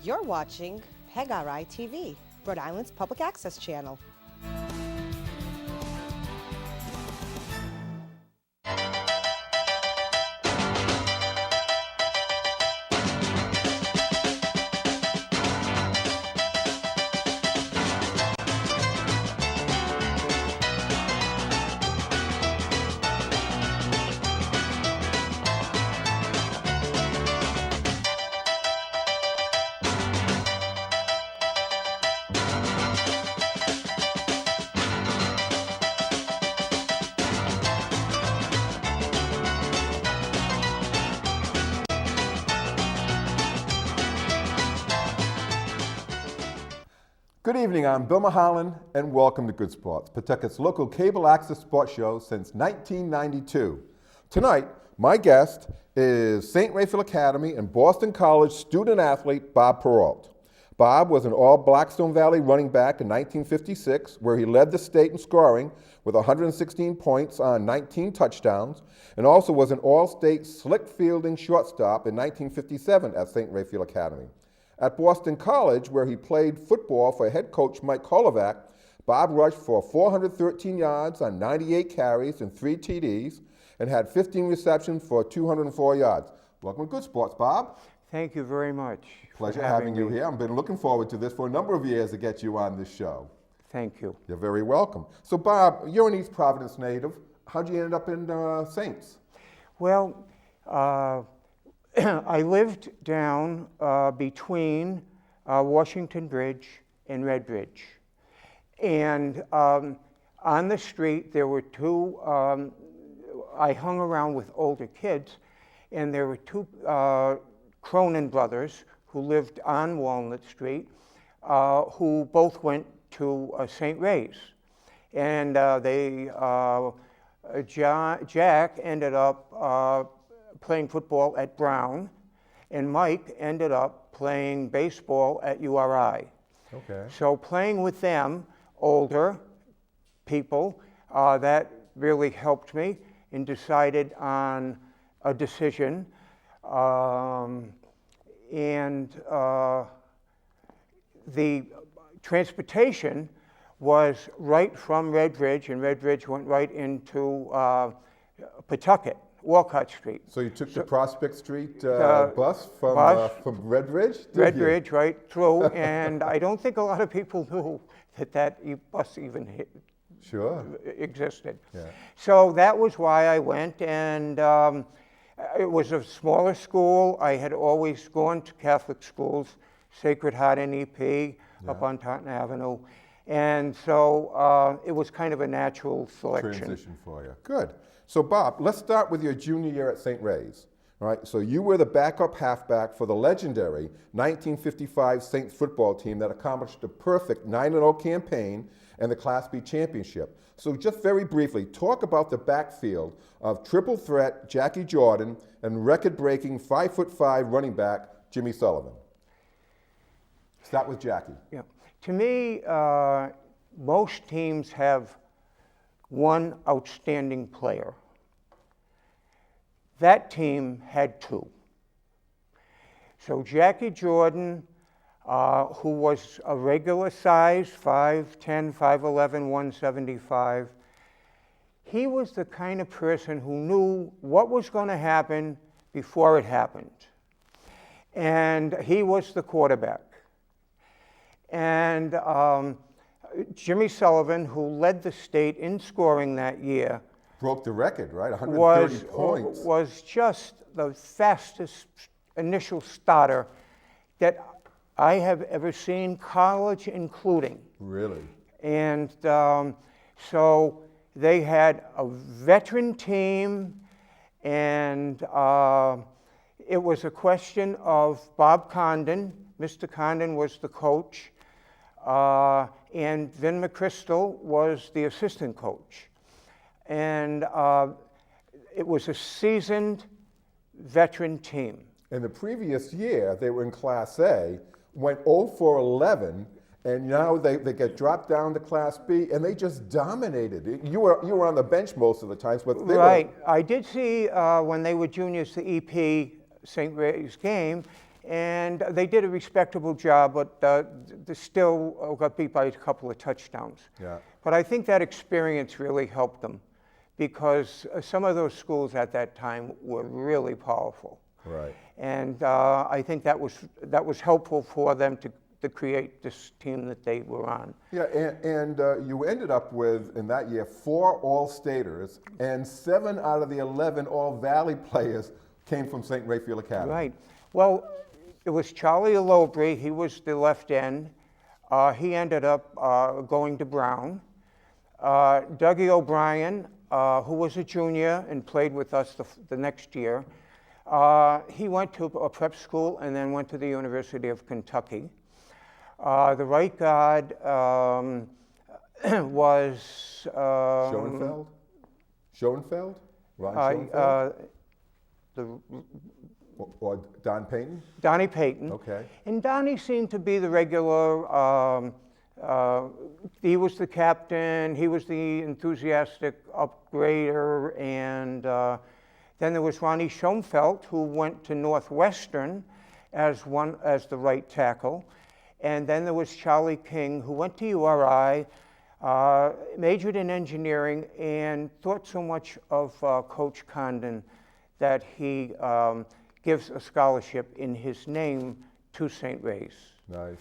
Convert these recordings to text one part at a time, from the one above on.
You're watching PEGRI TV, Rhode Island's public access channel. Good evening, I'm Bill Mulholland, and welcome to Good Sports, Pawtucket's local cable access sports show since 1992. Tonight, my guest is St. Raphael Academy and Boston College student athlete Bob Perreault. Bob was an all-Blackstone Valley running back in 1956, where he led the state in scoring with 116 points on 19 touchdowns, and also was an all-state slick fielding shortstop in 1957 at St. Raphael Academy. At Boston College, where he played football for head coach Mike Kolovac, Bob rushed for 413 yards on 98 carries and 3 TDs and had 15 receptions for 204 yards. Welcome to Good Sports, Bob. Thank you very much. Pleasure having you here. I've been looking forward to this for a number of years to get you on this show. Thank you. You're very welcome. So, Bob, you're an East Providence native. How'd you end up in Saints? Well, I lived down between Washington Bridge and Red Bridge. And on the street, there were two, I hung around with older kids, and there were two Cronin brothers who lived on Walnut Street, who both went to St. Ray's. And Jack ended up playing football at Brown, and Mike ended up playing baseball at URI. Okay. So playing with them, older people, that really helped me and decided on a decision. The transportation was right from Red Bridge, and Red Bridge went right into Pawtucket. Walcott Street. So you took the Prospect Street bus from Red Bridge? Red Bridge, right through, and I don't think a lot of people knew that bus even existed. Yeah. So that was why I went, and it was a smaller school. I had always gone to Catholic schools, Sacred Heart NEP up on Taunton Avenue, and so it was kind of a natural selection. Transition for you. Good. So, Bob, let's start with your junior year at St. Ray's. All right, so you were the backup halfback for the legendary 1955 Saints football team that accomplished a perfect 9-0 campaign and the Class B championship. So just very briefly, talk about the backfield of triple threat Jackie Jordan and record-breaking 5'5" running back Jimmy Sullivan. Start with Jackie. Yeah. To me, most teams have one outstanding player. That team had two. So Jackie Jordan, who was a regular size, 5'10", 5'11", 175, he was the kind of person who knew what was going to happen before it happened. And he was the quarterback. And Jimmy Sullivan, who led the state in scoring that year, broke the record, right? 130 points. Was just the fastest initial starter that I have ever seen, college including. Really? And so they had a veteran team, and it was a question of Bob Condon. Mr. Condon was the coach. And Vin McChrystal was the assistant coach. And it was a seasoned veteran team. And the previous year, they were in Class A, went 0 for 11, and now they get dropped down to Class B, and they just dominated. You were on the bench most of the times, but they Right. I did see when they were juniors the EP St. Ray's game, And they did a respectable job, but they still got beat by a couple of touchdowns. Yeah. But I think that experience really helped them, because some of those schools at that time were really powerful. Right. And I think that was helpful for them to create this team that they were on. Yeah, and you ended up with, in that year, 4 All-Staters, and 7 out of the 11 All-Valley players came from St. Raphael Academy. Right. Well, it was Charlie Alobri. He was the left end. He ended up going to Brown. Dougie O'Brien, who was a junior and played with us the next year, he went to a prep school and then went to the University of Kentucky. The right guard was Schoenfeld? Schoenfeld? Ron Schoenfeld? Or Don Payton? Donnie Payton. Okay. And Donnie seemed to be the regular, he was the captain, he was the enthusiastic upgrader, and then there was Ronnie Schoenfeld, who went to Northwestern as the right tackle. And then there was Charlie King, who went to URI, majored in engineering, and thought so much of Coach Condon that he gives a scholarship in his name to St. Ray's. Nice.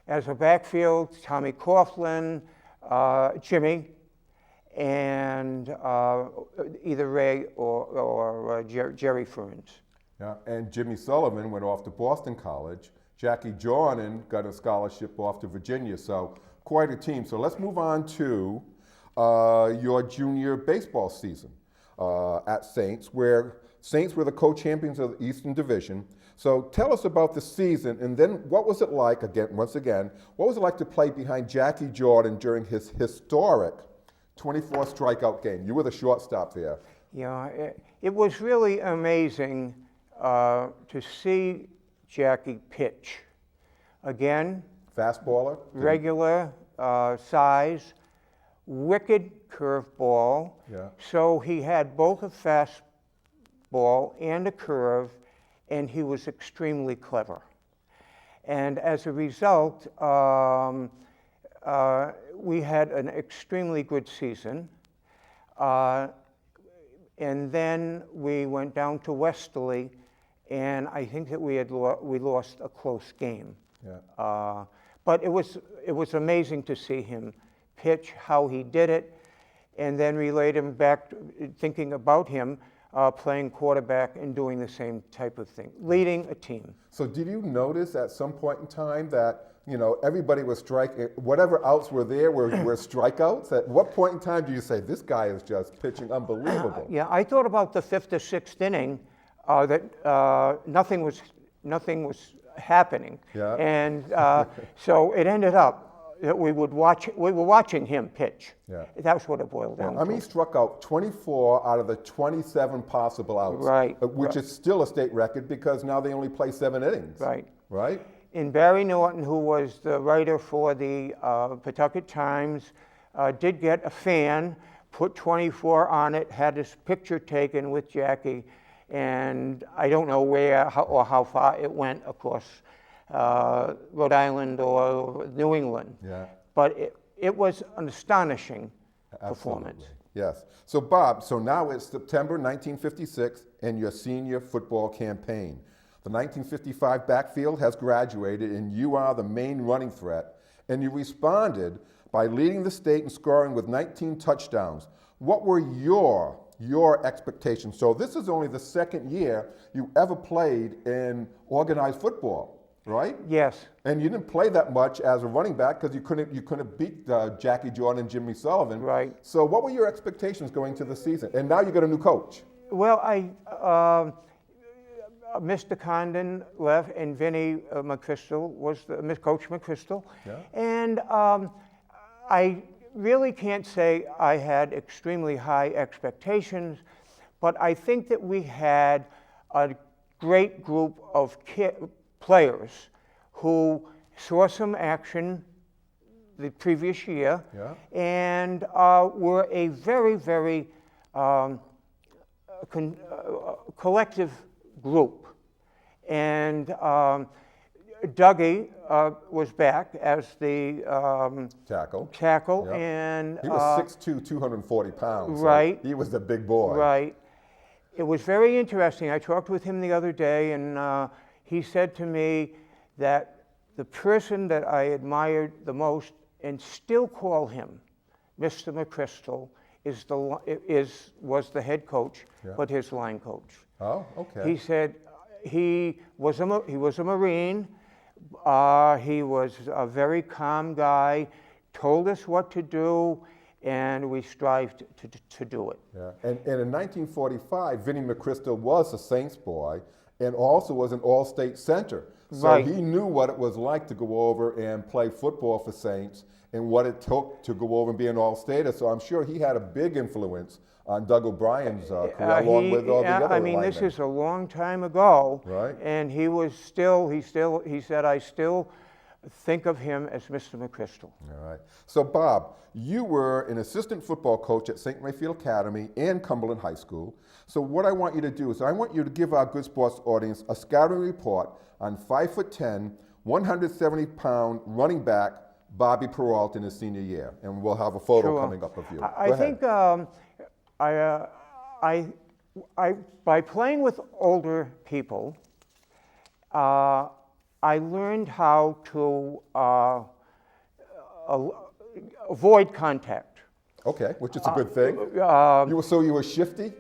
As a backfield, Tommy Coughlin, Jimmy, and either Ray or Jerry Ferns. Yeah, and Jimmy Sullivan went off to Boston College. Jackie Jordan got a scholarship off to Virginia, so quite a team. So let's move on to your junior baseball season at Saints, where Saints were the co-champions of the Eastern Division. So tell us about the season, and then what was it like, once again, what was it like to play behind Jackie Jordan during his historic 24 strikeout game? You were the shortstop there. Yeah, it was really amazing to see Jackie pitch. Again, Fastballer? regular size, wicked curveball. Yeah. So he had both a fastball and a curve, and he was extremely clever. And as a result, we had an extremely good season. And then we went down to Westerly, and I think that we lost a close game. Yeah. But it was amazing to see him pitch, how he did it, and then relate him back, thinking about him playing quarterback and doing the same type of thing, leading a team. So did you notice at some point in time that, you know, everybody was striking, whatever outs were there were strikeouts? At what point in time do you say, this guy is just pitching unbelievable? Yeah, I thought about the 5th or 6th inning that nothing was happening. Yeah. And so it ended up that we were watching him pitch. Yeah. That's what it boiled down I mean, he to. struck out 24 out of the 27 possible outs. Right. Which is still a state record because now they only play 7 innings. Right. Right? And Barry Norton, who was the writer for the Pawtucket Times, did get a fan, put 24 on it, had his picture taken with Jackie, and I don't know where or how far it went, of course, Rhode Island or New England. Yeah. But it was an astonishing performance. Absolutely. Yes. So Bob, so now it's September 1956 and your senior football campaign. The 1955 backfield has graduated and you are the main running threat, and you responded by leading the state in scoring with 19 touchdowns. What were your expectations? So this is only the second year you ever played in organized football, right? Yes. And you didn't play that much as a running back because you couldn't beat Jackie Jordan and Jimmy Sullivan. Right. So what were your expectations going to the season? And now you got a new coach. Well, Mr. Condon left, and Vinny McChrystal was Coach McChrystal. Yeah. And I really can't say I had extremely high expectations, but I think that we had a great group of players who saw some action the previous year, Yeah. and were a very, very collective group. And Dougie was back as the Tackle. tackle, Yep. and He was 6'2", 240 pounds. Right. So he was the big boy. Right. It was very interesting. I talked with him the other day, and he said to me that the person that I admired the most, and still call him Mr. McChrystal, was the head coach, Yeah. but his line coach. Oh, okay. He said he was a Marine. He was a very calm guy, told us what to do, and we strived to do it. Yeah. And in 1945, Vinnie McChrystal was a Saints boy and also was an all-state center. So Right. he knew what it was like to go over and play football for Saints and what it took to go over and be an all-stater. So I'm sure he had a big influence on Doug O'Brien's career, along with all the other I mean, this linemen. is a long time ago. Right. And he said, I still think of him as Mr. McChrystal. All right. So, Bob, you were an assistant football coach at St. Raphael Academy and Cumberland High School. So what I want you to do is I want you to give our Good Sports audience a scouting report on 5'10", 170-pound running back Bobby Perreault in his senior year. And we'll have a photo Sure. coming up of you. I Go ahead. think by playing with older people, I learned how to avoid contact. Okay, which is a good thing. So you were shifty?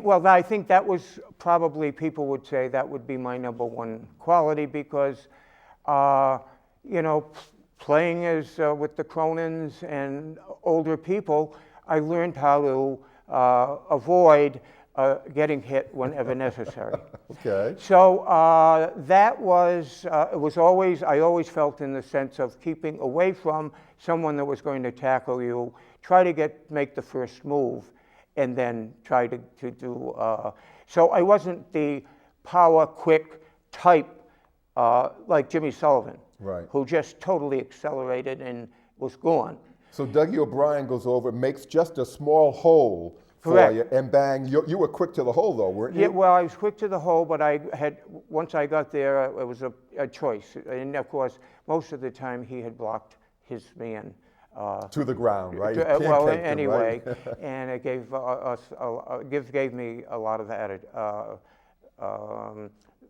Well, I think that was probably, people would say that would be my number one quality, because, playing as with the Cronins and older people, I learned how to avoid getting hit whenever necessary. Okay. So that was, I always felt in the sense of keeping away from someone that was going to tackle you, try to make the first move, and then try to do, so I wasn't the power, quick type like Jimmy Sullivan, Right. who just totally accelerated and was gone. So Dougie O'Brien goes over, makes just a small hole Correct. for you, and bang, you were quick to the hole though, weren't you? Yeah, well, I was quick to the hole, but once I got there, it was a choice. And of course, most of the time he had blocked his man. To the ground, right? You Well, pancaked him, anyway, right? and it gave gave me a lot of added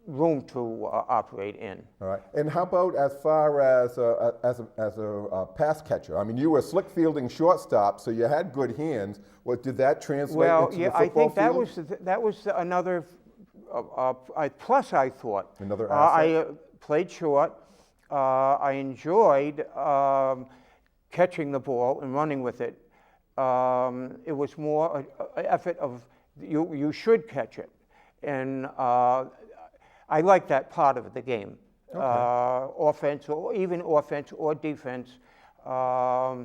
room to operate in. All right. And how about as far as a pass catcher? I mean, you were slick fielding shortstop, so you had good hands. What did that translate into the football I think field? that was another plus. I thought Another I asset? played short. I enjoyed catching the ball and running with it. It was more an effort of you should catch it, and I like that part of the game. Okay. Offense, or even offense or defense. I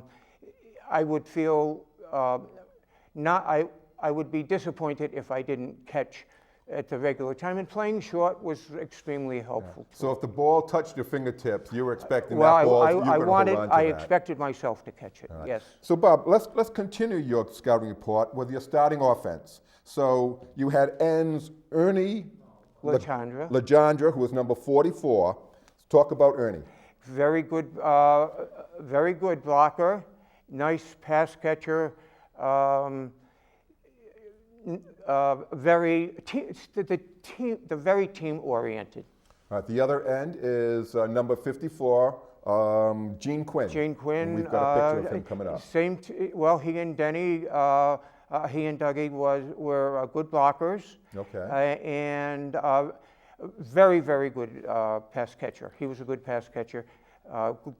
would feel I would be disappointed if I didn't catch at the regular time, and playing short was extremely helpful. So if the ball touched your fingertips, you were expecting Well, that ball. I expected myself to catch it. Right. Yes. So Bob, let's continue your scouting report with your starting offense. So you had ends Ernie Legendre, who was number 44. Let's talk about Ernie. Very good blocker, nice pass catcher. Very team oriented. All right, the other end is number 54, Gene Quinn. Gene Quinn. And we've got a picture of him coming up. He and Denny, he and Dougie were good blockers. Okay. And very, very good pass catcher. He was a good pass catcher.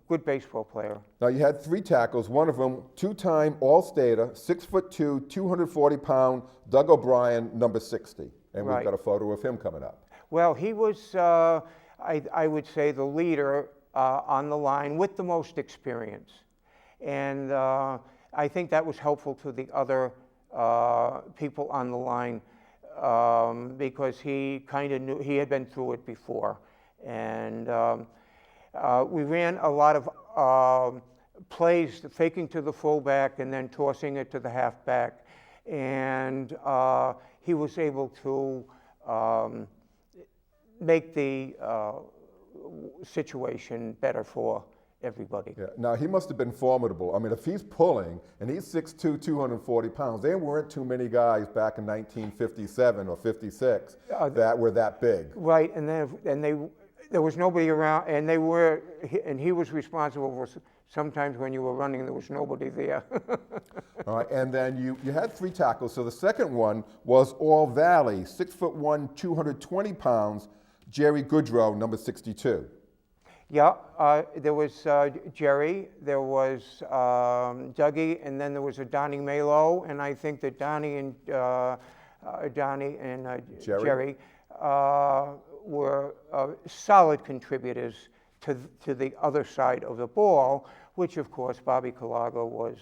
Good baseball player. Now you had 3 tackles, one of them two-time All-Stater, 6'2", 240-pound Doug O'Brien, number 60. And Right. we've got a photo of him coming up. Well, he was, I would say, the leader on the line with the most experience. And I think that was helpful to the other people on the line because he kind of knew, he had been through it before. And we ran a lot of plays, faking to the fullback and then tossing it to the halfback. And he was able to make the situation better for everybody. Yeah. Now, he must have been formidable. I mean, if he's pulling, and he's 6'2", 240 pounds, there weren't too many guys back in 1957 or 56 that were that big. Right, and there was nobody around, and he was responsible for sometimes when you were running, there was nobody there. All right, and then you had 3 tackles. So the second one was All Valley, 6'1", 220 pounds, Jerry Goodrow, number 62. Yeah, there was Jerry, there was Dougie, and then there was a Donnie Malo, and I think that Donnie and Jerry were solid contributors to the other side of the ball, which of course Bobby Calago was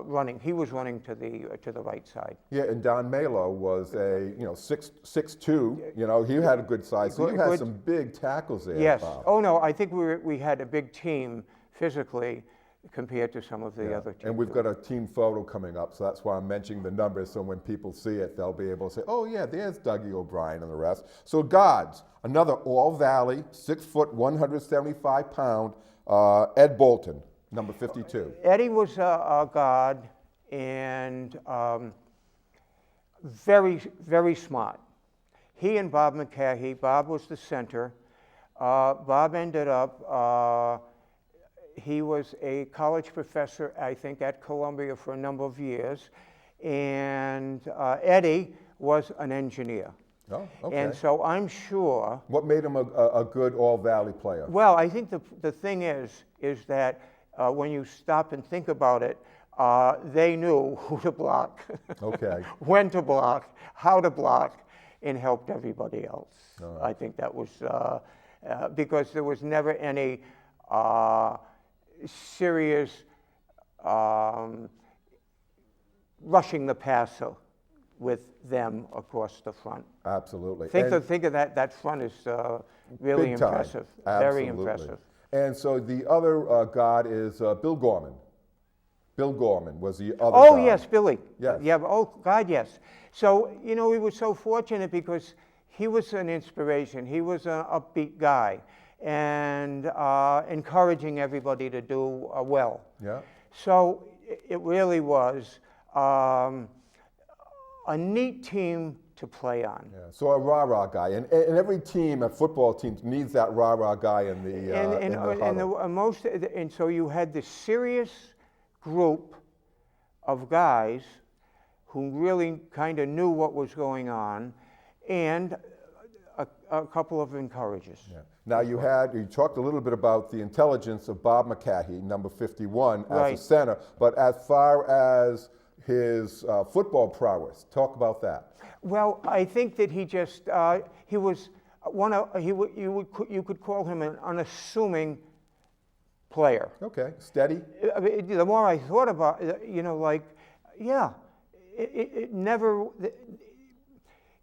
running. He was running to the right side. Yeah, and Don Malo was a 6'2". He had a good size. So you had some big tackles there. Yes. Bob. Oh no, I think we had a big team physically compared to some of the other teams. And we've got a team photo coming up, so that's why I'm mentioning the numbers, so when people see it, they'll be able to say, oh yeah, there's Dougie O'Brien and the rest. So guards, another All Valley, 6 foot, 175 pound, Ed Bolton, number 52. Eddie was a guard and very, very smart. He and Bob McCahey, Bob was the center. Bob ended up, he was a college professor, I think, at Columbia for a number of years. And Eddie was an engineer. Oh, okay. And so I'm sure. What made him a good All Valley player? Well, I think the thing is that when you stop and think about it, they knew who to block, okay, when to block, how to block, and helped everybody else. Right. I think that was because there was never any serious rushing the passer with them across the front. Absolutely. Think of that front is really impressive, very impressive. And so the other guard is Bill Gorman. Bill Gorman was the other Oh, guard. yes, Billy. Yes. Yeah, oh, God, yes. So, we were so fortunate because he was an inspiration. He was an upbeat guy and encouraging everybody to do well. Yeah. So it really was a neat team to play on. Yeah. So a rah-rah guy, and every team, a football team, needs that rah-rah guy in the huddle. And so you had this serious group of guys who really kind of knew what was going on, and a couple of encouragers. Yeah. Now you talked a little bit about the intelligence of Bob McCahey, number 51, as a center, but as far as his football prowess, talk about that. Well, I think that he just he was you could call him an unassuming player. Okay, steady. I mean, the more I thought about it, it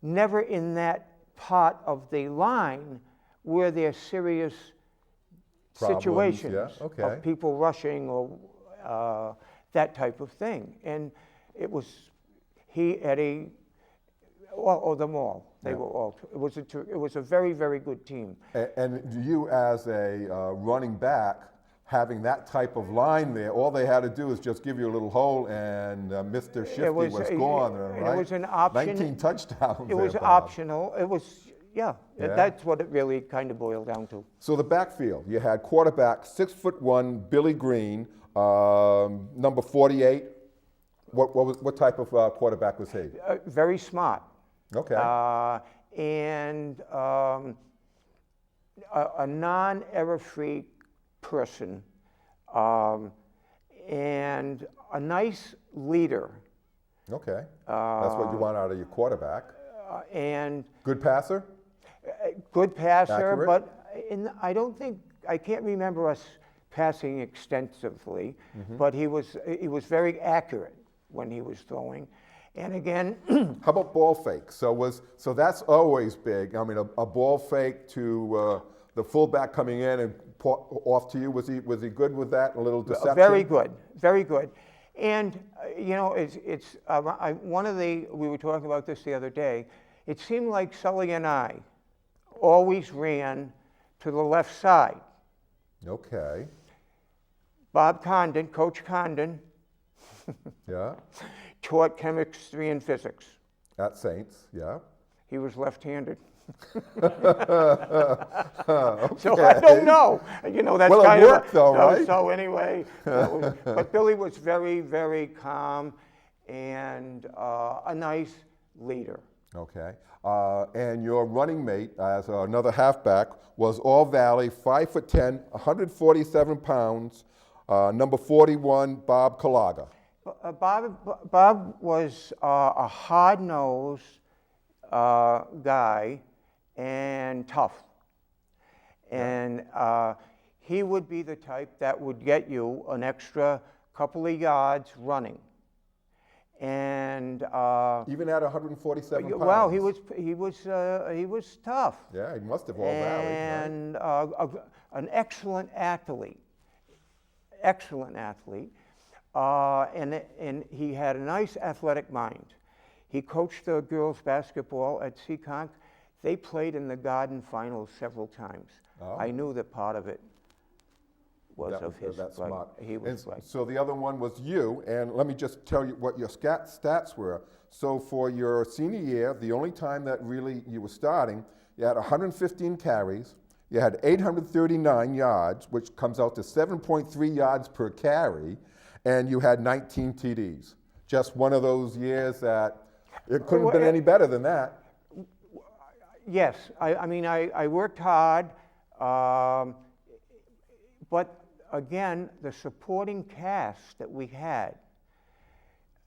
never in that part of the line were there serious Problems, situations yeah, okay. of people rushing or that type of thing. And it was Eddie, or them all. They were all. It was a very, very good team. And you, as a running back, having that type of line there, all they had to do is just give you a little hole, and Mr. Shifty was gone. Right? It was an option. 19 touchdowns. It was optional. It was. Yeah, that's what it really kind of boiled down to. So the backfield, you had quarterback, 6'1", Billy Green, number 48. What type of quarterback was he? Very smart. Okay. And a non-error-free person, and a nice leader. Okay. That's what you want out of your quarterback. And good passer? Good passer, Accurate? but I can't remember us passing extensively, but he was very accurate when he was throwing. And again, how about ball fake? So that's always big. I mean, a ball fake to the fullback coming in and off to you. Was he good with that? A little deception. Very good, very good. And we were talking about this the other day. It seemed like Sully and I always ran to the left side. Okay. Bob Condon, Coach Condon, Yeah. taught chemistry and physics. At Saints. Yeah. He was left-handed. Okay. So I don't know. You know, that's Well, it kind of worked though, right? So anyway, but Billy was very, very calm and a nice leader. Okay. And your running mate as another halfback was All Valley, 5'10", 147 pounds, number 41, Bob Kalaga. Bob was a hard-nosed guy and tough. And he would be the type that would get you an extra couple of yards running. And Even at 147 pounds. well, he was tough. Yeah, he must have All Valley. And an excellent athlete. Excellent athlete. And he had a nice athletic mind. He coached the girls basketball at Seekonk. They played in the Garden Finals several times. Oh. I knew that part of it was of his. That's but smart. He was like. So the other one was you, and let me just tell you what your stats were. So for your senior year, the only time that really you were starting, you had 115 carries, you had 839 yards, which comes out to 7.3 yards per carry, and you had 19 TDs. Just one of those years that it couldn't have been any better than that. Yes, I mean, I worked hard, but again, the supporting cast that we had.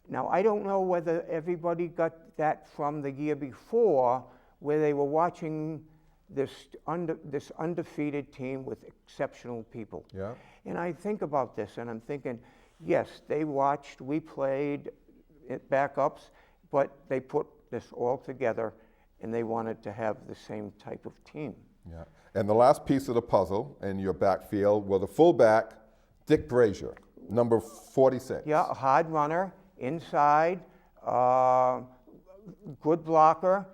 Now, I don't know whether everybody got that from the year before, where they were watching this undefeated team with exceptional people. Yeah. And I think about this, and I'm thinking, yes, they watched, we played backups, but they put this all together, and they wanted to have the same type of team. Yeah. And the last piece of the puzzle in your backfield were the fullback, Dick Brazier, number 46. Yeah, a hard runner, inside, good blocker.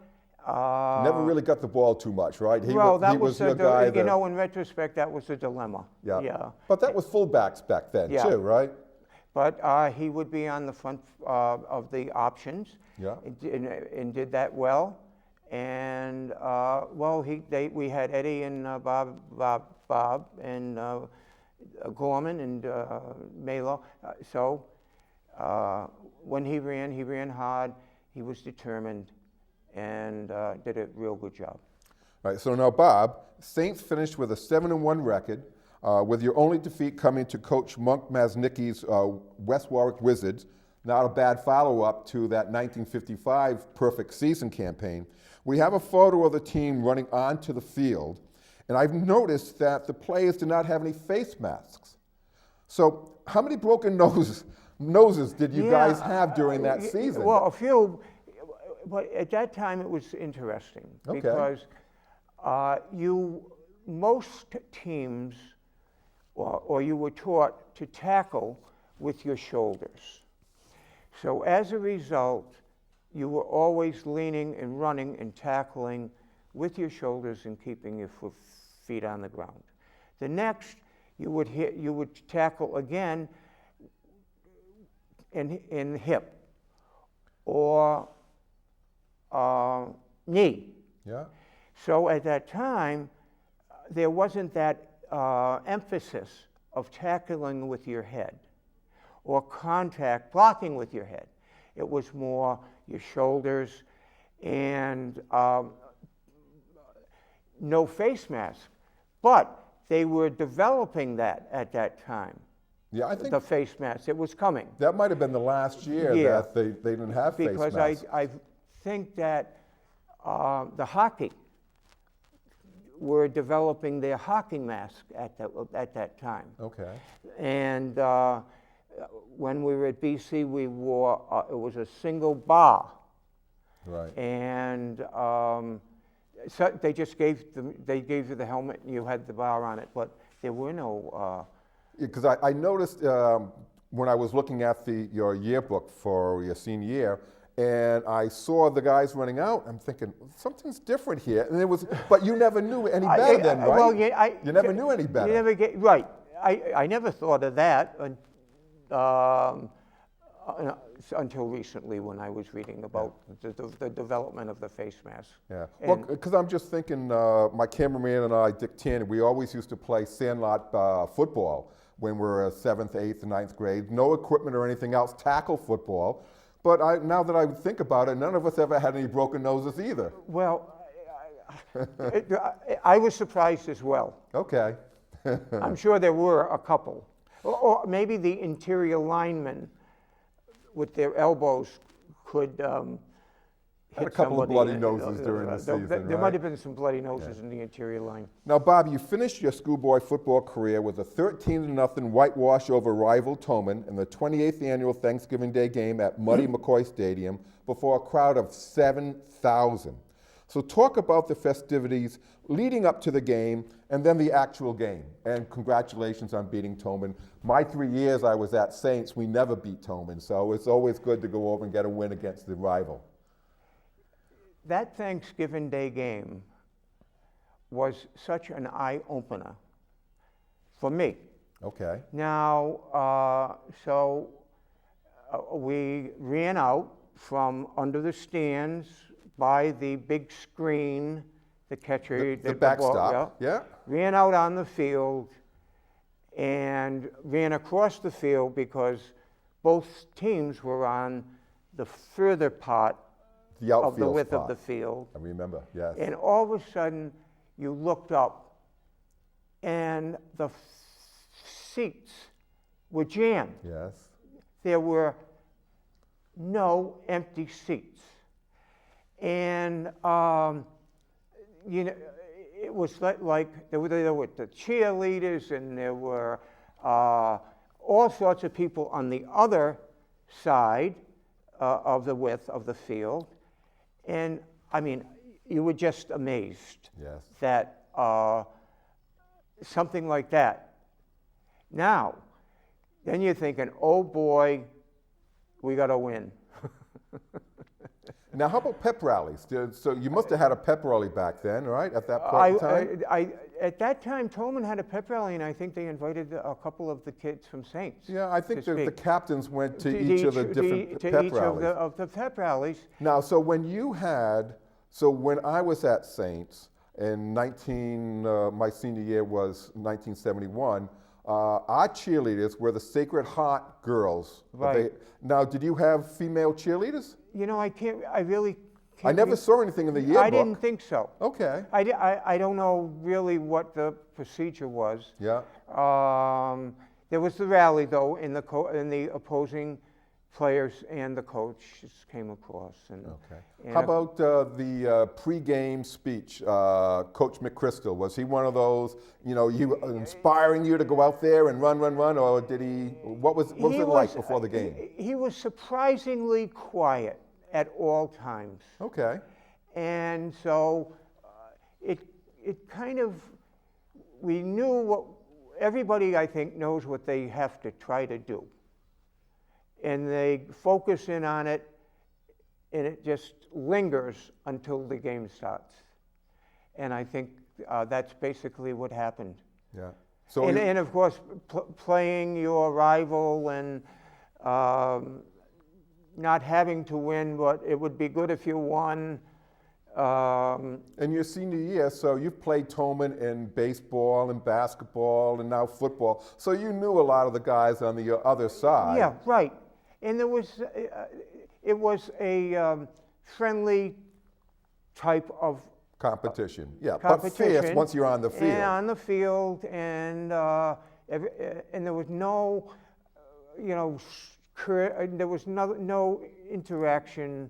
Never really got the ball too much, right? He That was was your guy. you know, in retrospect, that was a dilemma. Yeah. Yeah. But that was fullbacks back then Yeah. too, right? But he would be on the front of the options. Yeah. And did that well. And well, we had Eddie and Bob and Gorman and Malo. So when he ran hard. He was determined and did a real good job. All right. So now, Bob, Saints finished with a 7-1 record, with your only defeat coming to Coach Monk Masnicki's West Warwick Wizards. Not a bad follow-up to that 1955 perfect season campaign. We have a photo of the team running onto the field, and I've noticed that the players did not have any face masks. So how many broken noses did you guys have during that season? Well, a few, but at that time it was interesting. Okay. Because most teams, or you were taught to tackle with your shoulders. So as a result, you were always leaning and running and tackling with your shoulders and keeping your feet on the ground. The next, you would tackle again in hip or knee. Yeah. So at that time, there wasn't that emphasis of tackling with your head or contact blocking with your head. It was more your shoulders and no face mask. But they were developing that at that time. Yeah, I think the face mask. It was coming. that might have been the last year that they didn't have face masks. Because I think that the hockey were developing their hockey mask at that time. Okay. And when we were at BC, we wore, it was a single bar. Right. And so they just gave you the helmet and you had the bar on it, but there were no... Because I noticed when I was looking at your yearbook for your senior year, and I saw the guys running out. I'm thinking, something's different here. And it was, but you never knew any better then, right? Well, yeah, you never knew any better. You never get, right. I never thought of that until recently when I was reading about the development of the face mask. Yeah, well, because I'm just thinking, my cameraman and I, Dick Tanner, we always used to play sandlot football when we were 7th, 8th, and 9th grade. No equipment or anything else, tackle football. But now that I think about it, none of us ever had any broken noses either. Well, I was surprised as well. Okay. I'm sure there were a couple. Or maybe the interior linemen with their elbows could hit Had a couple of somebody. bloody noses during the season, There might have been some bloody noses in the interior line. Now, Bob, you finished your schoolboy football career with a 13-0 whitewash over rival Toman in the 28th annual Thanksgiving Day game at Muddy McCoy Stadium before a crowd of 7,000. So talk about the festivities leading up to the game and then the actual game. And congratulations on beating Toman. My 3 years I was at Saints, we never beat Toman, so it's always good to go over and get a win against the rival. That Thanksgiving Day game was such an eye-opener for me. Okay. Now, we ran out from under the stands by the big screen, the catcher, the backstop, yeah. Ran out on the field and ran across the field because both teams were on the further part of the width of the field. I remember, yes. And all of a sudden, you looked up and the seats were jammed. Yes. There were no empty seats. And, you know, it was like there were the cheerleaders and there were all sorts of people on the other side of the width of the field. And, I mean, you were just amazed that something like that. Now, then you're thinking, oh boy, we got to win. Now, how about pep rallies? So you must have had a pep rally back then, right, at that point in time? At that time, Toman had a pep rally, and I think they invited a couple of the kids from Saints. Yeah, I think the captains went to each of the different pep rallies. Of the pep rallies. Now, so when I was at Saints in my senior year was 1971, our cheerleaders were the Sacred Heart girls. Right. Now, did you have female cheerleaders? You know, I really can't. I never saw anything in the yearbook. I didn't think so. Okay. I don't know really what the procedure was. Yeah. There was the rally, though, in the opposing players and the coaches came across. And How about the pre-game speech? Coach McChrystal, was he one of those, inspiring you to go out there and run, or did he? What was it like before the game? He was surprisingly quiet at all times. Okay. And so it kind of, we knew what everybody, I think, knows what they have to try to do. And they focus in on it, and it just lingers until the game starts. And I think that's basically what happened. Yeah. So and of course, playing your rival and not having to win, but it would be good if you won. In your senior year, so you've played Toman in baseball and basketball and now football. So you knew a lot of the guys on the other side. Yeah, right. And it was a friendly type of competition. Yeah, but fierce once you're on the field. And on the field, and there was no, there was no interaction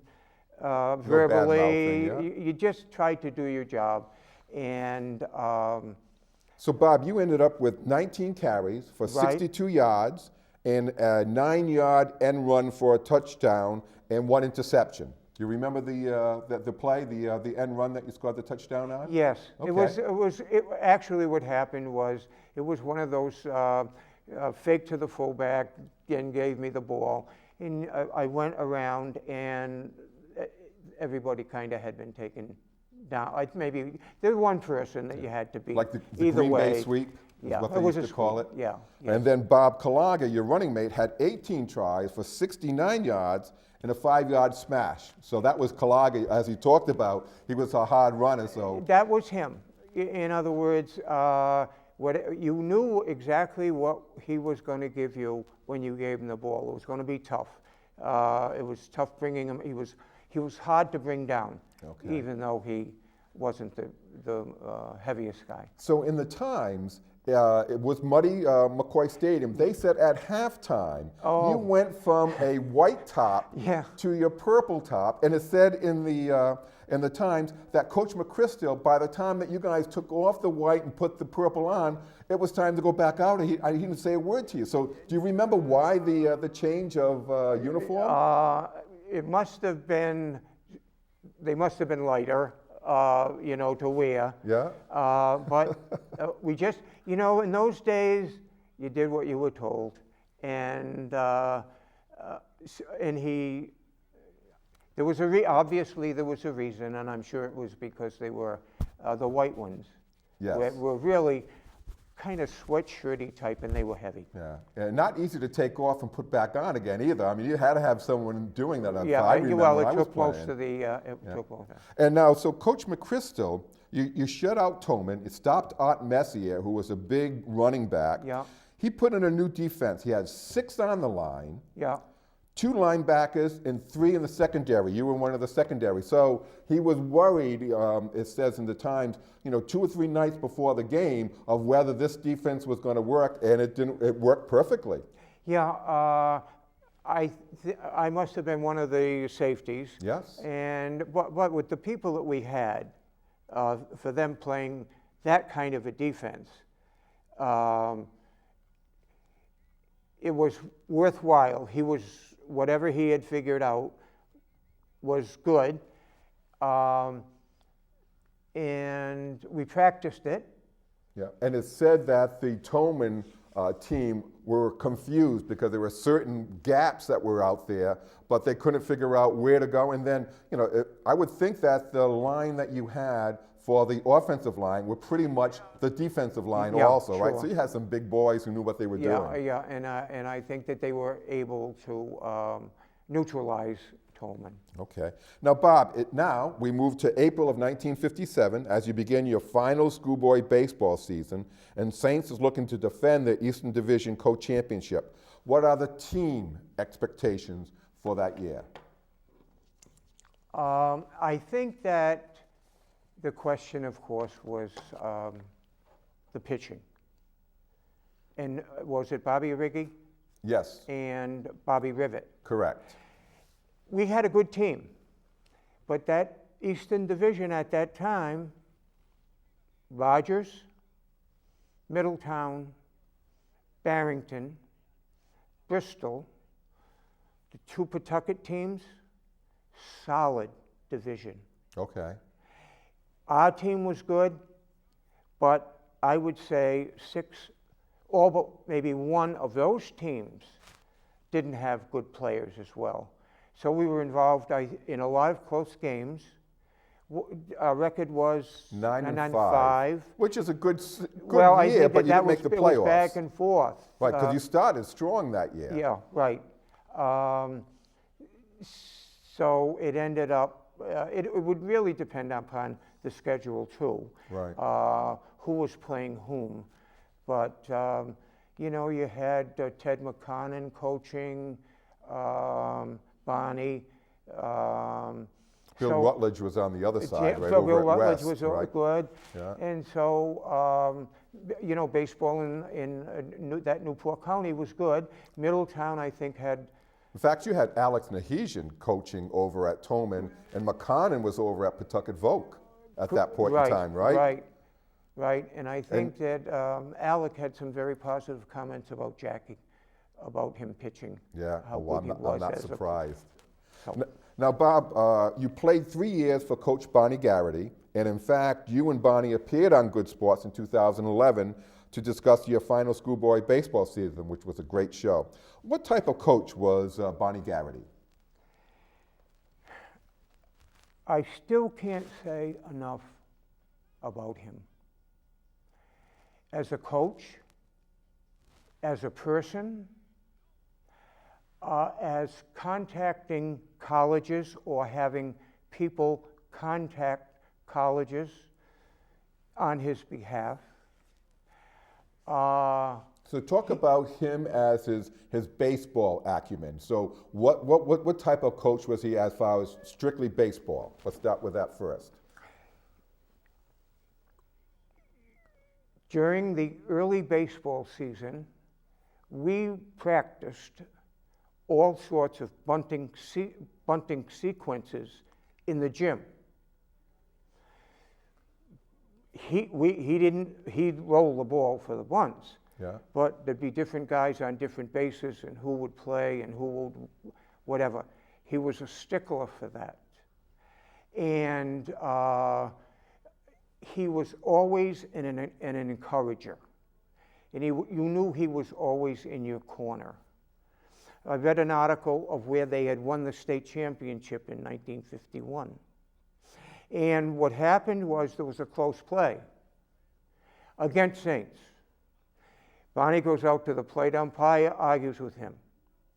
verbally. You just tried to do your job, and. So Bob, you ended up with 19 carries for 62 yards. And a 9-yard end run for a touchdown and 1 interception. Do you remember the play, the end run that you scored the touchdown on? Yes. Okay. It actually what happened was it was one of those fake to the fullback and gave me the ball, And I went around, and everybody kind of had been taken down. Maybe there was one person that you had to beat. Like the either Green way. Bay sweep is Yeah, what it they was used a to call it. sweep. Yeah. Yes. And then Bob Kalaga, your running mate, had 18 tries for 69 yards and a 5-yard smash. So that was Kalaga, as he talked about. He was a hard runner, so. That was him. In other words, you knew exactly what he was going to give you when you gave him the ball. It was going to be tough. It was tough bringing him. He was hard to bring down, even though he wasn't the heaviest guy. So in the Times, it was muddy McCoy Stadium. They said at halftime, you went from a white top to your purple top, and it said in the Times that Coach McChrystal, by the time that you guys took off the white and put the purple on, it was time to go back out, and he didn't say a word to you. So do you remember why the change of uniform? It must have been, they must have been lighter, to wear. Yeah. But we just, in those days, you did what you were told. And there was obviously there was a reason, and I'm sure it was because they were the white ones. Yes. Were really kind of sweatshirty type, and they were heavy. Yeah, and not easy to take off and put back on again either. I mean, you had to have someone doing that. Yeah, I remember well, when I it was took most playing. of the. It took most of And now, so Coach McChrystal, you shut out Tolman. You stopped Art Messier, who was a big running back. Yeah. He put in a new defense. He had 6 on the line. Yeah. 2 linebackers and 3 in the secondary. You were one of the secondary. So he was worried, it says in the Times, 2 or 3 nights before the game of whether this defense was going to work, and it didn't. It worked perfectly. Yeah, I must have been one of the safeties. Yes. But with the people that we had, for them playing that kind of a defense, it was worthwhile. Whatever he had figured out was good, and we practiced it. Yeah, and it said that the Tolman team were confused because there were certain gaps that were out there, but they couldn't figure out where to go. And then, I would think that the line that you had for the offensive line were pretty much the defensive line also, sure. right? So you had some big boys who knew what they were doing. Yeah, and I think that they were able to neutralize Tolman. Okay. Now, Bob, now we move to April of 1957 as you begin your final schoolboy baseball season, and Saints is looking to defend the Eastern Division co-championship. What are the team expectations for that year? I think that the question, of course, was the pitching. And was it Bobby Riggi? Yes. And Bobby Rivet. Correct. We had a good team, but that Eastern Division at that time, Rogers, Middletown, Barrington, Bristol, the 2 Pawtucket teams, solid division. Okay. Our team was good, but I would say 6, all but maybe 1 of those teams didn't have good players as well. So we were involved in a lot of close games. Our record was 9-5, which is a good well, year, but you didn't make the playoffs. It was back and forth. Right, because you started strong that year. Yeah, right. So it ended up, it would really depend upon the schedule too. Right. Who was playing whom. But, you had Ted McConnon coaching, Bonnie. Bill Rutledge was on the other side, right? Bill over Rutledge at West, was right? good. Yeah. And so, baseball in that Newport County was good. Middletown, I think, had... In fact, you had Alex Nahezian coaching over at Tolman, and McConnon was over at Pawtucket Voc at that point in time, right? Right. And I think that Alec had some very positive comments about Jackie, about him pitching. Yeah, how well, good he I'm was not as a- surprised. So- Now, Bob, you played 3 years for Coach Bonnie Garrity, and in fact, you and Bonnie appeared on Good Sports in 2011 to discuss your final schoolboy baseball season, which was a great show. What type of coach was Bonnie Garrity? I still can't say enough about him. As a coach, as a person, as contacting colleges or having people contact colleges on his behalf. So talk about him as his baseball acumen. So what type of coach was he as far as strictly baseball? Let's start with that first. During the early baseball season, we practiced all sorts of bunting sequences in the gym. He'd roll the ball for the bunts. Yeah. But there'd be different guys on different bases and who would play and who would whatever. He was a stickler for that. And he was always an encourager. And you knew he was always in your corner. I read an article of where they had won the state championship in 1951. And what happened was there was a close play against Saints. Bonnie goes out to the plate umpire, argues with him.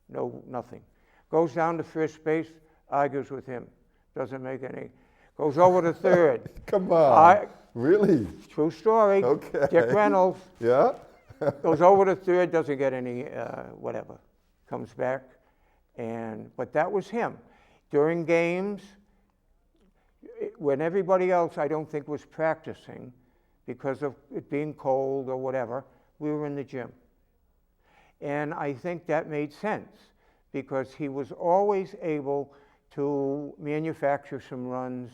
No, nothing. Goes down to first base, argues with him. Doesn't make any. Goes over to third. Come on. Really? True story. Okay. Dick Reynolds. Yeah? Goes over to third, doesn't get any whatever. Comes back, but that was him. During games, when everybody else, I don't think, was practicing because of it being cold or whatever, we were in the gym. And I think that made sense because he was always able to manufacture some runs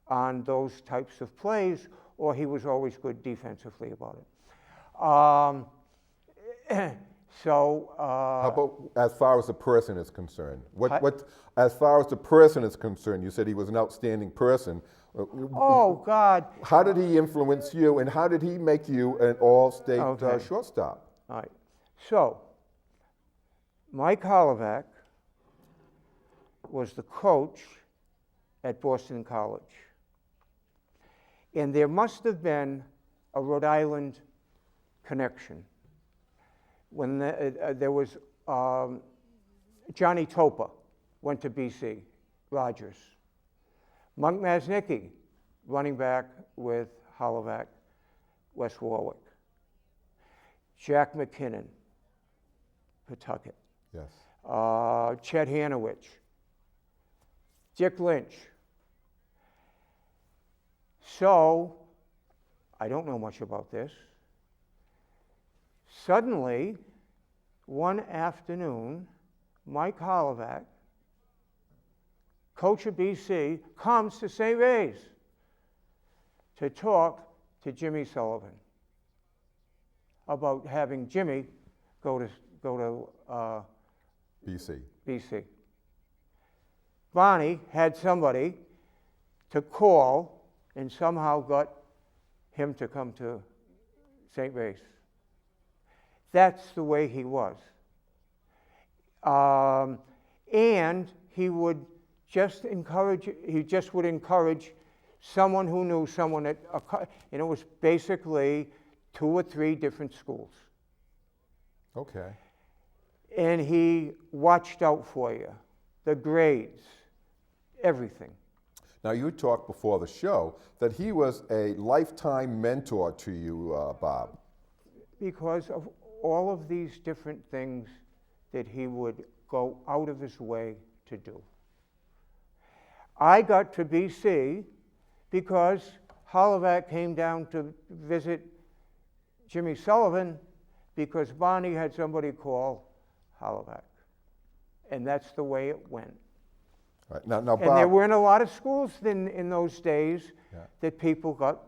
on those types of plays, or he was always good defensively about it. How about as far as the person is concerned? As far as the person is concerned, you said he was an outstanding person. Oh, God. How did he influence you, and how did he make you an all-state shortstop? All right. So, Mike Holloway was the coach at Boston College. And there must have been a Rhode Island connection. When there was Johnny Topa went to BC, Rogers. Monk Masnicki, running back with Holloway, West Warwick. Jack McKinnon, Pawtucket. Yes. Chet Hanowich, Dick Lynch. So, I don't know much about this. Suddenly, one afternoon, Mike Holloway, coach of BC, comes to St. Ray's to talk to Jimmy Sullivan about having Jimmy go to BC. Bonnie had somebody to call and somehow got him to come to St. Ray's. That's the way he was. And he would just encourage someone who knew someone at, and it was basically 2 or 3 different schools. Okay. And he watched out for you, the grades, everything. Now, you talked before the show that he was a lifetime mentor to you, Bob. Because of all of these different things that he would go out of his way to do. I got to BC because Holloway came down to visit Jimmy Sullivan because Bonnie had somebody call Holloway. And that's the way it went. Right. Now, Bob, and there weren't a lot of schools in those days that people got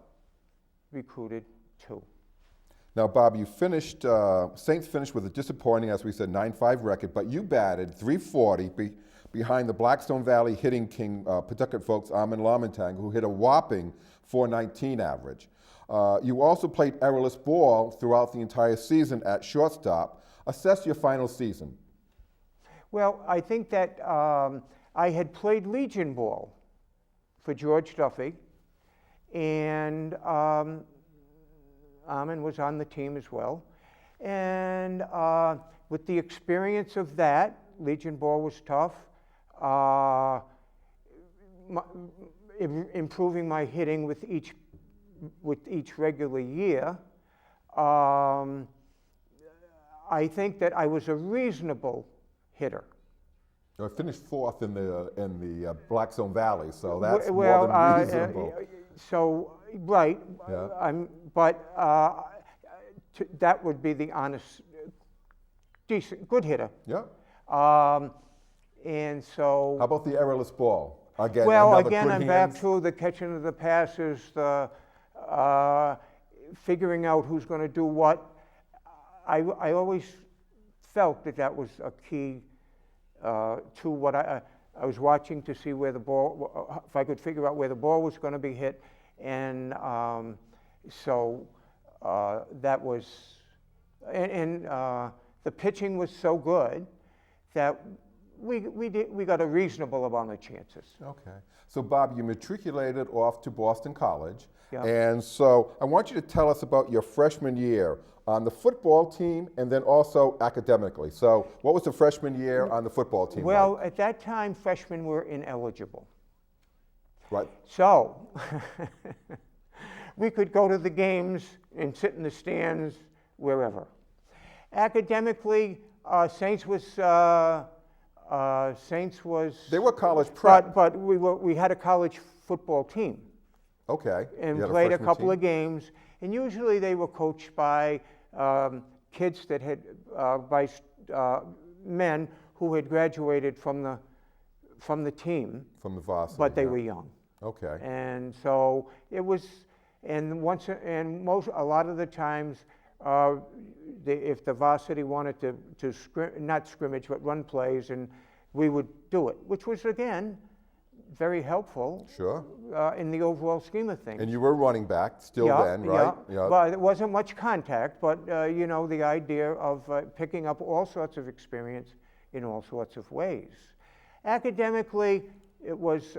recruited to. Now, Bob, you finished, Saints finished with a disappointing, as we said, 9-5 record, but you batted .340 behind the Blackstone Valley hitting king, Pawtucket folks, Armin Lamontang, who hit a whopping .419 average. You also played errorless ball throughout the entire season at shortstop. Assess your final season. Well, I think that I had played Legion ball for George Duffy, and Armin was on the team as well. And with the experience of that, Legion ball was tough. Improving my hitting with each regular year. I think that I was a reasonable hitter. I finished fourth in the Black Zone Valley, so that's more than reasonable. Right. Yeah. That would be the honest, decent, good hitter. Yeah. And so. How about the errorless ball? Again, I'm back to the catching of the passes, the figuring out who's going to do what. I always felt that was a key to what I was watching to see where the ball, if I could figure out where the ball was going to be hit, and that was, and the pitching was so good that we got a reasonable amount of chances. Okay. So, Bob, you matriculated off to Boston College. Yeah. And so I want you to tell us about your freshman year on the football team and then also academically. So what was the freshman year on the football team Well, like? at that time, freshmen were ineligible. Right. So we could go to the games and sit in the stands wherever. Academically, Saints was... They were college prep. But we had a college football team. Okay. And played a couple of games. And usually they were coached by kids that had, by men who had graduated from the team. From the varsity. But they were young. Okay. And so it was, a lot of the times, if the varsity wanted to not scrimmage, but run plays, and we would do it, which was, again, very helpful. Sure. In the overall scheme of things. And you were running back still then, right? Yeah. But it wasn't much contact, but the idea of picking up all sorts of experience in all sorts of ways. Academically, it was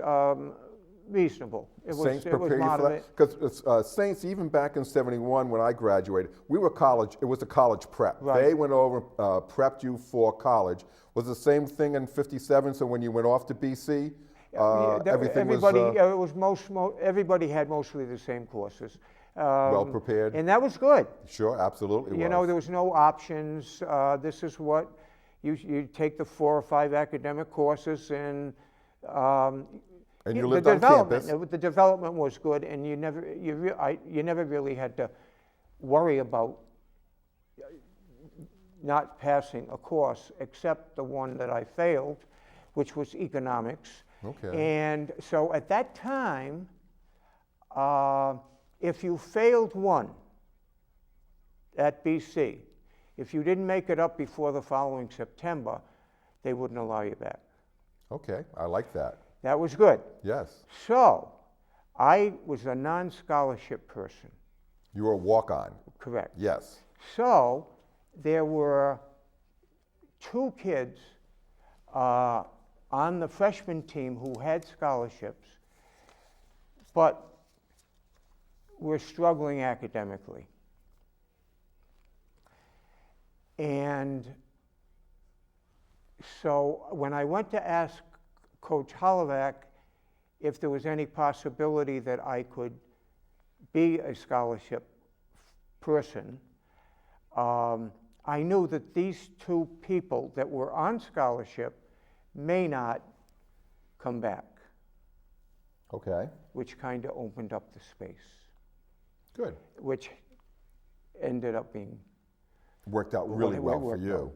reasonable. Saints prepared you for that? Because Saints, even back in '71 when I graduated, we were college, it was a college prep. Right. They went over, prepped you for college. Was the same thing in '57, so when you went off to BC, everybody had mostly the same courses. Well prepared. And that was good. Sure, absolutely. There was no options. This is what, you take the 4 or 5 academic courses and you lived on campus. The development was good, and you never really had to worry about not passing a course, except the one that I failed, which was economics. Okay. And so at that time, if you failed one at BC, if you didn't make it up before the following September, they wouldn't allow you back. Okay, I like that. That was good. Yes. So I was a non-scholarship person. You were a walk-on. Correct. Yes. So there were 2 kids on the freshman team who had scholarships, but were struggling academically. And so when I went to ask Coach Holovac if there was any possibility that I could be a scholarship person, I knew that these 2 people that were on scholarship may not come back. Okay. Which kind of opened up the space. Good. Which ended up being... Worked out really well for you. Out.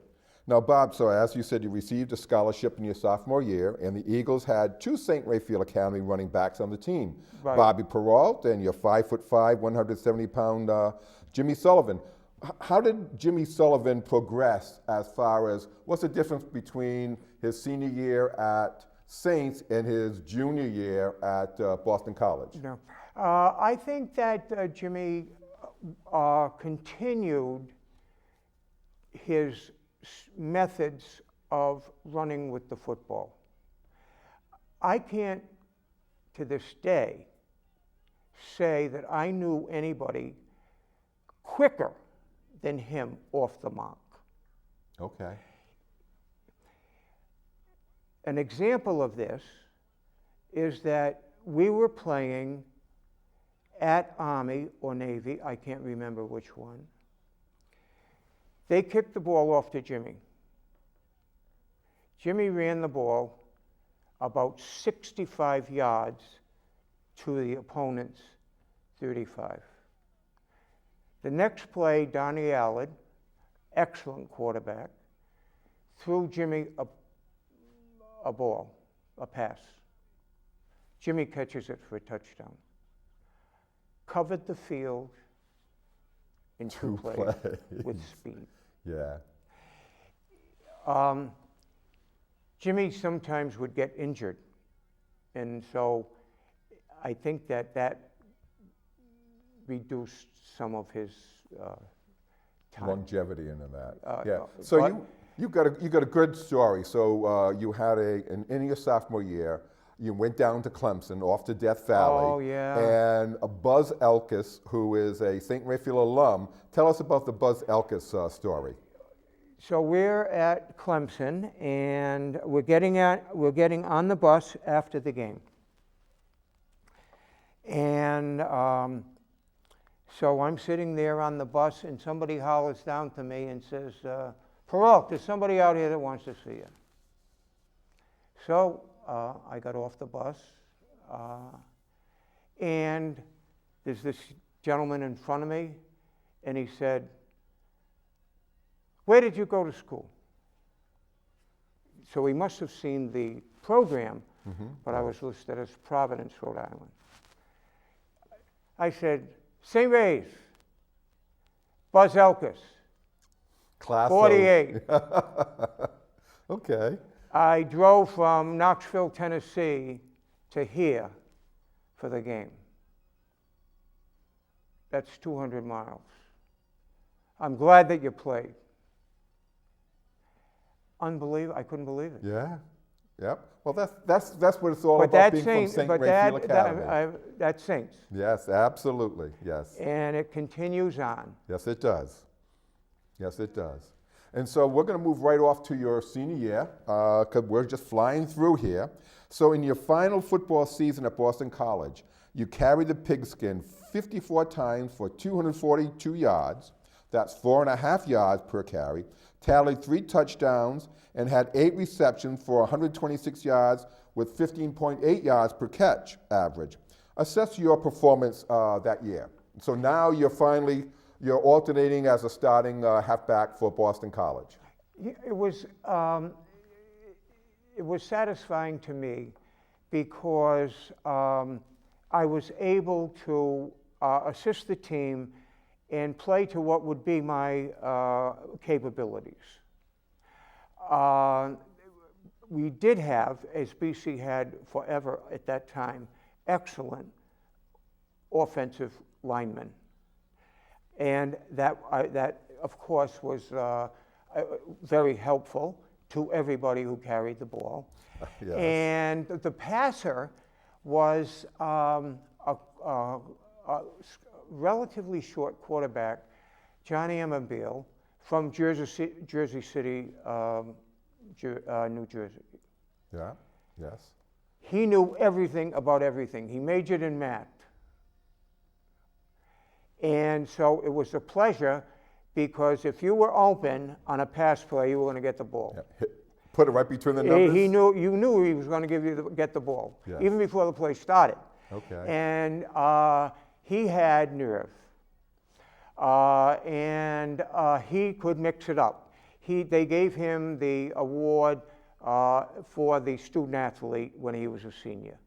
Now, Bob, so as you said, you received a scholarship in your sophomore year, and the Eagles had 2 St. Raphael Academy running backs on the team. Right. Bobby Perreault and your 5'5", 170-pound Jimmy Sullivan. How did Jimmy Sullivan progress as far as, what's the difference between his senior year at Saints and his junior year at Boston College? No. I think that Jimmy continued his methods of running with the football. I can't, to this day, say that I knew anybody quicker than him off the mark. Okay. An example of this is that we were playing at Army or Navy, I can't remember which one. They kicked the ball off to Jimmy. Jimmy ran the ball about 65 yards to the opponent's 35. The next play, Donnie Allard, excellent quarterback, threw Jimmy a ball, a pass. Jimmy catches it for a touchdown. Covered the field in two plays with speed. Yeah. Jimmy sometimes would get injured, and so I think that reduced some of his time. Longevity into that. Yeah. So you got a good story. So you had in your sophomore year, you went down to Clemson, off to Death Valley. Oh, yeah. And Buzz Elkis, who is a St. Raphael alum. Tell us about the Buzz Elkis story. So we're at Clemson, and we're getting on the bus after the game. And so I'm sitting there on the bus, and somebody hollers down to me and says, Perreault, there's somebody out here that wants to see you. So I got off the bus, and there's this gentleman in front of me, and he said, where did you go to school? So he must have seen the program, but I was listed as Providence, Rhode Island. I said, St. Ray's, Buzz Elkis, Class 48. Okay. I drove from Knoxville, Tennessee to here for the game. That's 200 miles. I'm glad that you played. Unbelievable, I couldn't believe it. Yeah. Yep. Well, that's what it's all But about, that being Saints, from St. but Raphael Academy. that Saints. Yes, absolutely. Yes. And it continues on. Yes, it does. Yes, it does. And so we're going to move right off to your senior year, because we're just flying through here. So in your final football season at Boston College, you carried the pigskin 54 times for 242 yards. That's 4.5 yards per carry. Tallied 3 touchdowns and had 8 receptions for 126 yards with 15.8 yards per catch average. Assess your performance that year. So now you're alternating as a starting halfback for Boston College. It was satisfying to me because I was able to assist the team and play to what would be my capabilities. We did have, as BC had forever at that time, excellent offensive linemen. And that of course, was very helpful to everybody who carried the ball. Yes. And the passer was a relatively short quarterback, Johnny Emmabile, from Jersey City, New Jersey. Yeah, yes. He knew everything about everything. He majored in math. And so it was a pleasure, because if you were open on a pass play, you were going to get the ball. Yeah. Put it right between the numbers? You knew he was going to get the ball, yes, even before the play started. Okay. And he had nerve. And he could mix it up. They gave him the award for the student athlete when he was a senior.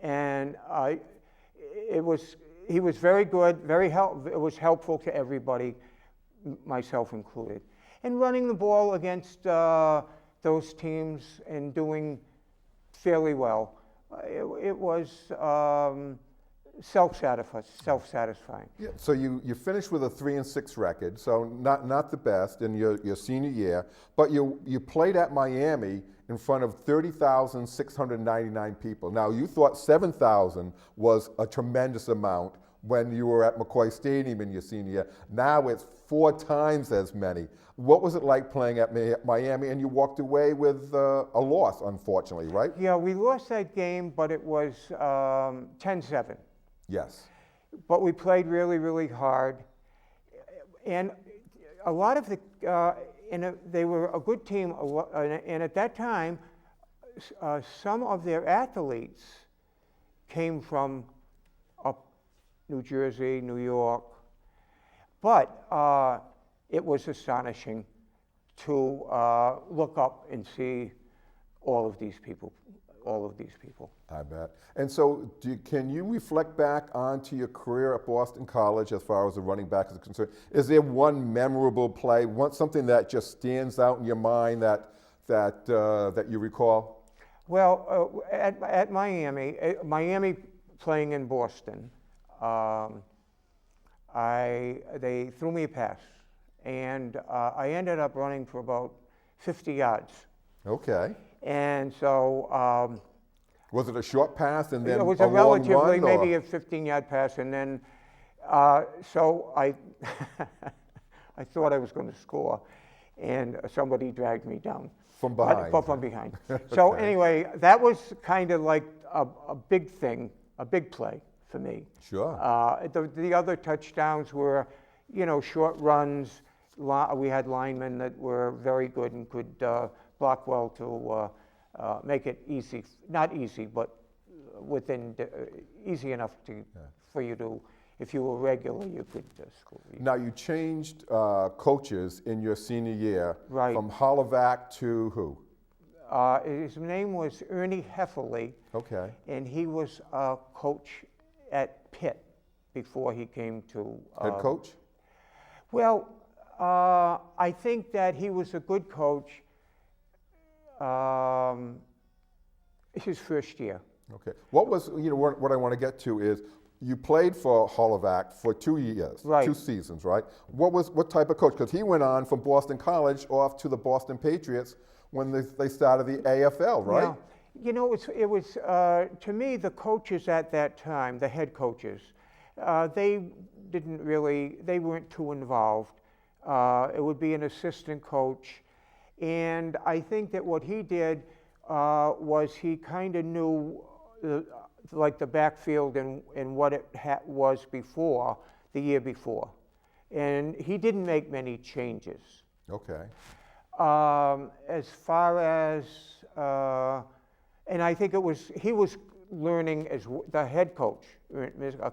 And he was very good, it was helpful to everybody, myself included. And running the ball against those teams and doing fairly well, it was self-satisfying. Yeah, so you finished with a 3-6 record, so not the best in your senior year, but you played at Miami in front of 30,699 people. Now you thought 7,000 was a tremendous amount when you were at McCoy Stadium in your senior year. Now it's 4 times as many. What was it like playing at Miami? And you walked away with a loss, unfortunately, right? Yeah, we lost that game, but it was 10-7. Yes. But we played really, really hard. And a lot of they were a good team, and at that time, some of their athletes came from up New Jersey, New York. But it was astonishing to look up and see all of these people. I bet. And so can you reflect back onto your career at Boston College as far as the running back is concerned? Is there one memorable play, something that just stands out in your mind that you recall? Well, at Miami playing in Boston, they threw me a pass, and I ended up running for about 50 yards. Okay. And so was it a short pass and then it was a a relatively long run, maybe a 15-yard pass, and then so I I thought I was going to score, and somebody dragged me down from behind. From behind. So anyway, that was kind of like a big thing, a big play for me. Sure. The other touchdowns were, short runs. We had linemen that were very good and could block well to make it easy, not easy, but easy enough for you to, if you were regular, you could score. Now you changed coaches in your senior year, right, from Hollavac to who? His name was Ernie Heffley. Okay. And he was a coach at Pitt before he came to... Head coach? Well, I think that he was a good coach his first year. Okay. What was, what I want to get to is, you played for Hollavac for 2 years, right, 2 seasons, right? What type of coach? Because he went on from Boston College off to the Boston Patriots when they started the AFL, right? Yeah. It was to me, the coaches at that time, the head coaches, they weren't too involved. It would be an assistant coach. And I think that what he did was he kind of knew the backfield and what it was before, the year before. And he didn't make many changes. Okay. As far as, and I think he was learning as the head coach,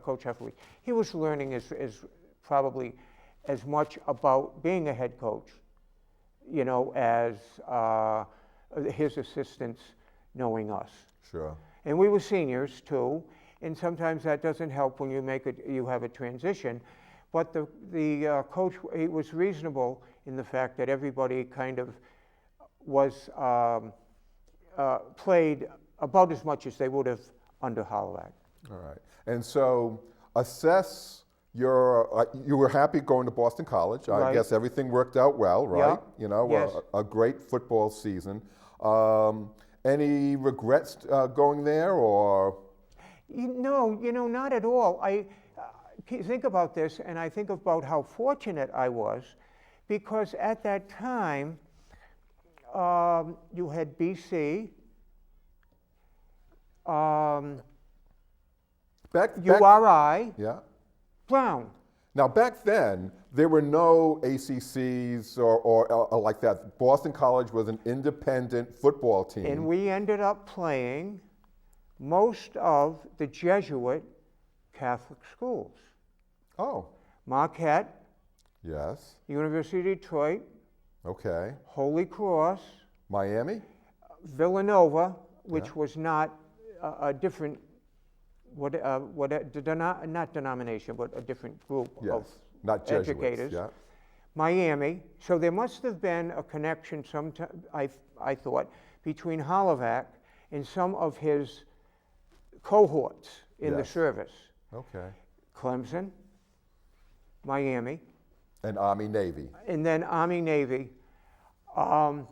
Coach Heffley, he was learning as probably as much about being a head coach, as his assistants knowing us. Sure. And we were seniors too, and sometimes that doesn't help when you have a transition. But the coach, he was reasonable in the fact that everybody kind of was played about as much as they would have under Hollavac. All right. And so assess you were happy going to Boston College. Right. I guess everything worked out well, right? Yeah. Yes. A great football season. Any regrets going there, or? No, not at all. I think about this, and I think about how fortunate I was, because at that time, you had BC, URI, yeah, Brown. Now back then, there were no ACCs or like that. Boston College was an independent football team. And we ended up playing most of the Jesuit Catholic schools. Oh. Marquette. Yes. University of Detroit. Okay. Holy Cross. Miami. Villanova, which was not a different, not denomination, but a different group of not educators. Yeah. Miami. So there must have been a connection, I thought, between Hollavac and some of his cohorts in the service. Okay. Clemson, Miami, And Army Navy. and then Army Navy. So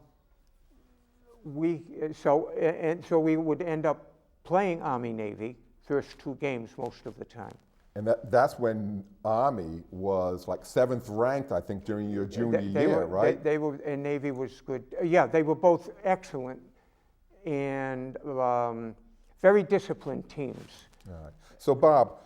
we would end up playing Army Navy first 2 games most of the time. And that's when Army was like 7th ranked, I think, during your junior year, right? They were, and Navy was good. Yeah, they were both excellent and very disciplined teams. All right. So Bob,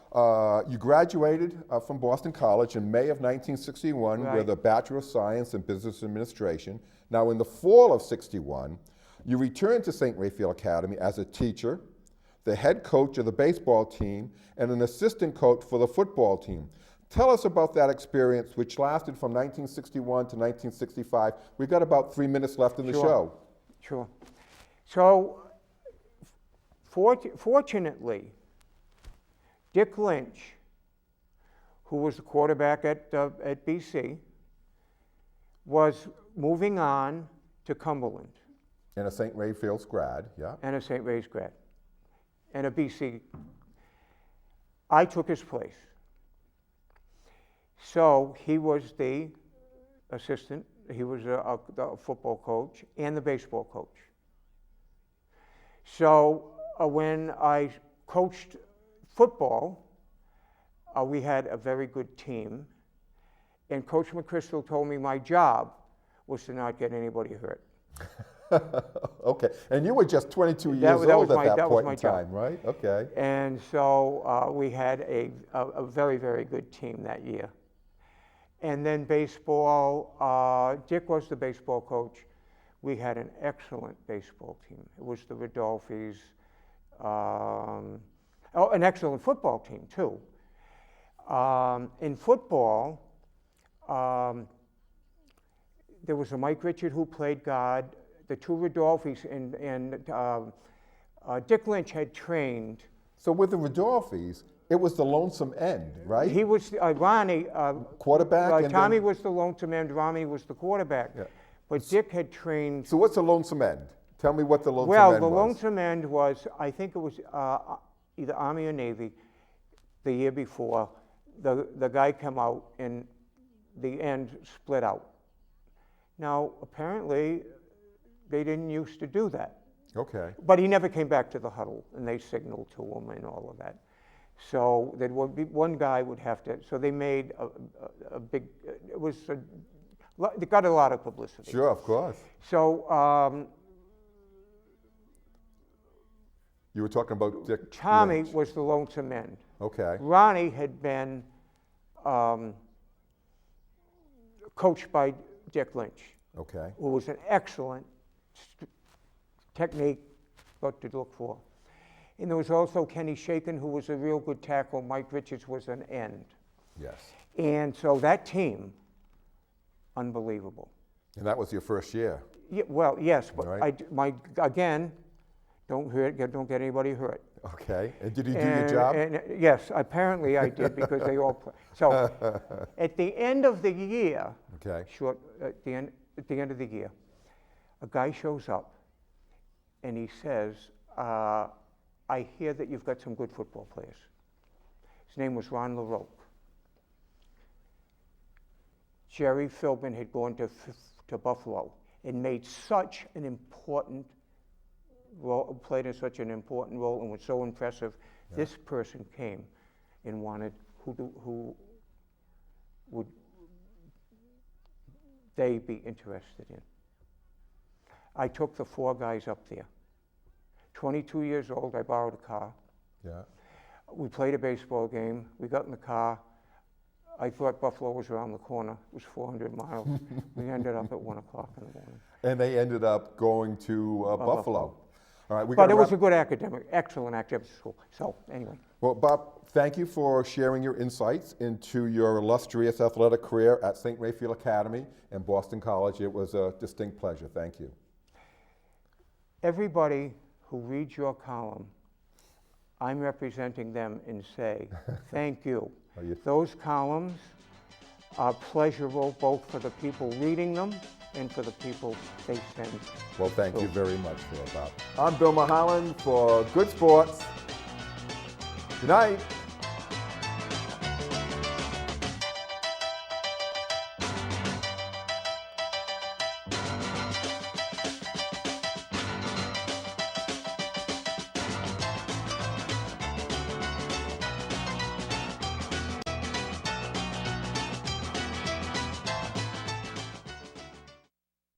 you graduated from Boston College in May of 1961 Right. with a Bachelor of Science in Business Administration. Now in the fall of 61, you returned to St. Raphael Academy as a teacher, the head coach of the baseball team, and an assistant coach for the football team. Tell us about that experience, which lasted from 1961 to 1965. We've got about 3 minutes left in the show. Sure. So, fortunately, Dick Lynch, who was the quarterback at BC, was moving on to Cumberland. And a St. Raphael's grad, yeah. And a St. Ray's grad, and a BC. I took his place. So he was the assistant, he was the football coach and the baseball coach. So when I coached football, we had a very good team, and Coach McChrystal told me my job was to not get anybody hurt. Okay, and you were just 22 years old at that point in time, right? Okay. And so we had a very, very good team that year. And then baseball, Dick was the baseball coach. We had an excellent baseball team. It was the Rodolphis. An excellent football team, too. In football, there was a Mike Richard who played guard. The 2 Rodolphis and Dick Lynch had trained. So with the Rodolphis, it was the lonesome end, right? He was, Ronnie. Quarterback? And Tommy then... was the lonesome end, Ronnie was the quarterback. Yeah. But Dick had trained. So what's the lonesome end? Tell me what the lonesome end was. Well, the lonesome end was, I think it was either Army or Navy the year before. The guy came out and the end split out. Now, apparently, they didn't used to do that. Okay. But he never came back to the huddle, and they signaled to him and all of that. So there would be one guy would have to. So they made a big. It was. It got a lot of publicity. Sure, of course. So. You were talking about Dick. Tommy Lynch. was the lonesome end. Okay. Ronnie had been coached by Dick Lynch. Okay. Who was an excellent technique, what to look for. And there was also Kenny Shaken, who was a real good tackle. Mike Richards was an end. Yes. And so that team, unbelievable. And that was your first year. Yeah, well, yes, but right. Again, don't get anybody hurt. Okay. And did you do your job? Yes, apparently I did because they all play. So at the end of the year, okay. At the end of the year, a guy shows up and he says, I hear that you've got some good football players. His name was Ron LaRoque. Jerry Philbin had gone to Buffalo and made such an important role, played in such an important role and was so impressive. Yeah. This person came and wanted who would they be interested in. I took the 4 guys up there. 22 years old, I borrowed a car. Yeah. We played a baseball game. We got in the car. I thought Buffalo was around the corner. It was 400 miles. We ended up at 1 o'clock in the morning. And they ended up going to Buffalo. All right, but it was a good excellent academic school. So anyway. Well, Bob, thank you for sharing your insights into your illustrious athletic career at St. Raphael Academy and Boston College. It was a distinct pleasure. Thank you. Everybody who reads your column, I'm representing them and say, thank you. Those columns are pleasurable both for the people reading them and for the people they send. Well, thank you very much for that. I'm Bill Mulholland for Good Sports. Good night.